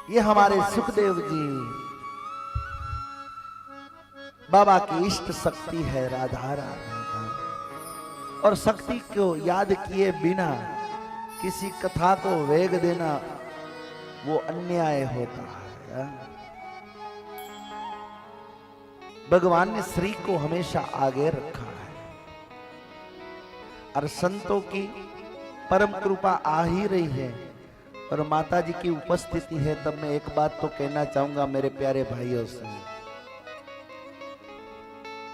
ये हमारे सुखदेव जी बाबा की इष्ट शक्ति है राधा रानी, और शक्ति को याद किए बिना किसी कथा को वेग देना वो अन्याय होता है। भगवान ने श्री को हमेशा आगे रखा है और संतों की परम कृपा आ ही रही है और माता जी की उपस्थिति है। तब मैं एक बात तो कहना चाहूंगा मेरे प्यारे भाइयों से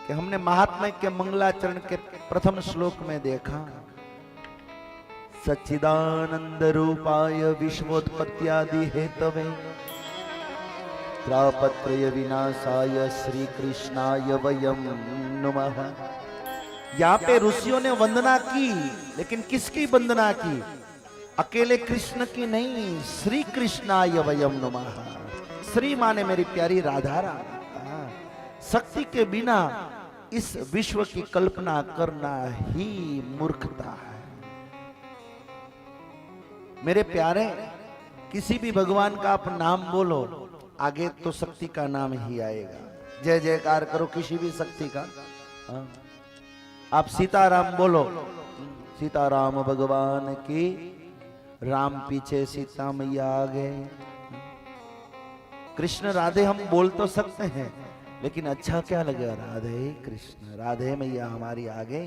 कि हमने महात्मा के मंगलाचरण के प्रथम श्लोक में देखा, सच्चिदानंद रूपाय विश्वोत्पत्त्यादि हेतवे त्रापत्रय विनाशाय श्री कृष्णाय वयम नमः। यहाँ पे ऋषियों ने वंदना की, लेकिन किसकी वंदना की? अकेले कृष्ण की नहीं, श्री कृष्णाय वयम नमः। श्री माने मेरी प्यारी राधा रानी। शक्ति के बिना इस विश्व की कल्पना करना ही मूर्खता है। मेरे प्यारे, किसी भी भगवान का आप नाम बोलो, आगे तो शक्ति का नाम ही आएगा। जय जयकार करो किसी भी शक्ति का। आप सीताराम बोलो, सीताराम भगवान की, राम पीछे सीता मैया आगे। कृष्ण राधे हम बोल तो सकते हैं, लेकिन अच्छा क्या लगेगा? राधे कृष्ण, राधे मैया हमारी आगे,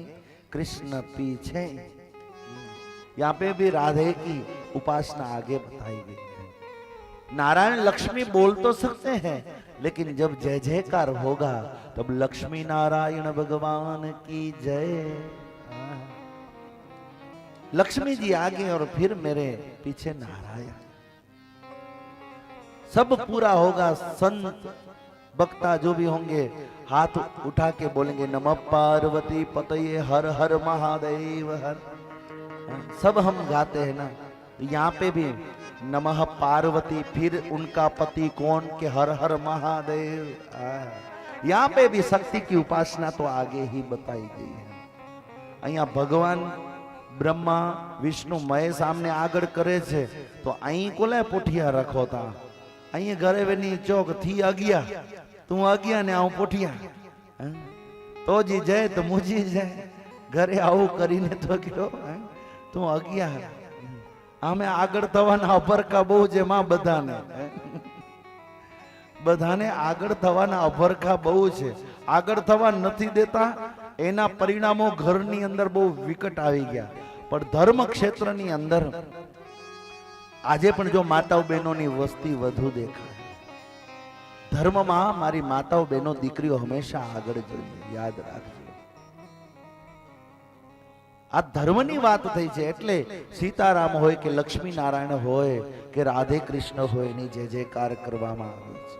कृष्ण पीछे। यहाँ पे भी राधे की उपासना आगे बताई गई है। नारायण लक्ष्मी बोल तो सकते हैं, लेकिन जब जय जयकार होगा तब लक्ष्मी नारायण भगवान की जय। लक्ष्मी जी आगे और फिर मेरे पीछे नारायण। सब पूरा होगा। संत वक्ता जो भी होंगे हाथ उठा के बोलेंगे नमः पार्वती पतये हर हर महादेव हर। सब हम गाते हैं ना, यहाँ पे भी नमः पार्वती, फिर उनका पति कौन के हर हर महादेव। यहाँ पे भी शक्ति की उपासना तो आगे ही बताई गई है। यहाँ भगवान ब्रह्मा विष्णु महेश सामने આગળ કરે છે, તો અહીં કોલે પોઠિયા રખો તા? અહીં ઘરે વેની ચોક થી આગિયા, તું આગિયા ને આવું પોઠિયા, તો જી જય તો મુજી જય। ઘરે આવું કરીને તો કયો તું આગિયા, આમે આગળ થવાના અભરકા બહુ છે માં બધાને। બધાને આગળ થવાના અભરકા બહુ છે, આગળ થવા નથી દેતા। એના પરિણામો ઘરની અંદર બહુ વિકટ આવી ગયા। પણ ધર્મ ક્ષેત્રની અંદર આજે પણ જો માતાઓ બહેનોની વસ્તી વધુ દેખાય। ધર્મમાં મારી માતાઓ બહેનો દીકરીઓ હંમેશા આગળ જોઈએ, યાદ રાખજો। આ ધર્મની વાત થઈ છે, એટલે સીતારામ હોય કે લક્ષ્મી નારાયણ હોય કે રાધે કૃષ્ણ હોય, એની જય જયકાર કરવામાં આવે છે।